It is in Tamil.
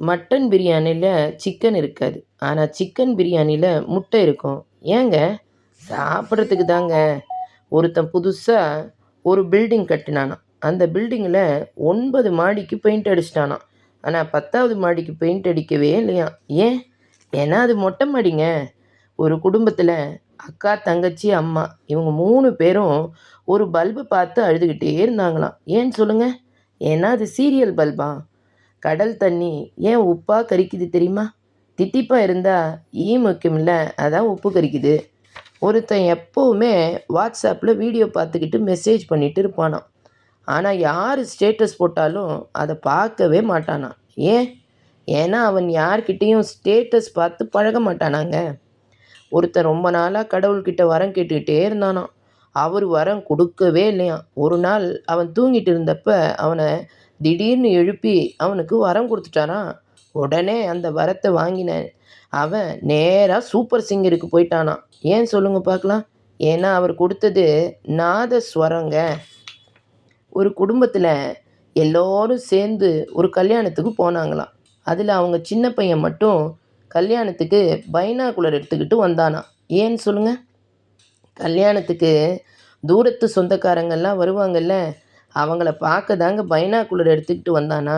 மட்டன் பிரியாணியில் சிக்கன் இருக்காது. ஆனால் சிக்கன் பிரியாணியில் முட்டை இருக்கும். ஏங்க? சாப்பிட்றதுக்கு தாங்க. ஒருத்தன் புதுசாக ஒரு பில்டிங் கட்டினானாம். அந்த பில்டிங்கில் 9 மாடிக்கு பெயிண்ட் அடிச்சிட்டானாம். ஆனால் 10வது மாடிக்கு பெயிண்ட் அடிக்கவே இல்லையாம். ஏன்? ஏன்னா அது மொட்டை மாடிங்க. ஒரு குடும்பத்தில் அக்கா, தங்கச்சி, அம்மா இவங்க 3 பேரும் ஒரு பல்பை பார்த்து அழுதுகிட்டே இருந்தாங்களாம். ஏன்னு சொல்லுங்கள்? ஏன்னா அது சீரியல் பல்பா. கடல் தண்ணி ஏன் உப்பாக கரிக்குது தெரியுமா? தித்திப்பாக இருந்தால் முக்கியமில்ல, அதான் உப்பு கரிக்குது. ஒருத்தன் எப்போவுமே வாட்ஸ்அப்பில் வீடியோ பார்த்துக்கிட்டு மெசேஜ் பண்ணிகிட்டு இருப்பானான். ஆனால் யார் ஸ்டேட்டஸ் போட்டாலும் அதை பார்க்கவே மாட்டானான். ஏன்? ஏன்னா அவன் யார்கிட்டேயும் ஸ்டேட்டஸ் பார்த்து பழக மாட்டானாங்க. ஒருத்தன் ரொம்ப நாளாக கடவுள்கிட்ட வரம் கேட்டுக்கிட்டே இருந்தானான். அவர் வரம் கொடுக்கவே இல்லையாம். ஒரு நாள் அவன் தூங்கிட்டு இருந்தப்ப அவனை திடீர்னு எழுப்பி அவனுக்கு வரம் கொடுத்துட்டாரான். உடனே அந்த வரத்தை வாங்கினேன் அவன் நேராக சூப்பர் சிங்கருக்கு போயிட்டானான். ஏன் சொல்லுங்க பார்க்கலாம்? ஏன்னா அவர் கொடுத்தது நாதஸ்வரங்க. ஒரு குடும்பத்தில் எல்லோரும் சேர்ந்து ஒரு கல்யாணத்துக்கு போனாங்களாம். அதில் அவங்க சின்ன பையன் மட்டும் கல்யாணத்துக்கு பைனாகுலர் எடுத்துக்கிட்டு வந்தானாம். ஏன்னு சொல்லுங்கள்? கல்யாணத்துக்கு தூரத்து சொந்தக்காரங்கள்லாம் வருவாங்கல்ல, அவங்கள பார்க்க தாங்க பைனாகுலர் எடுத்துக்கிட்டு வந்தானா.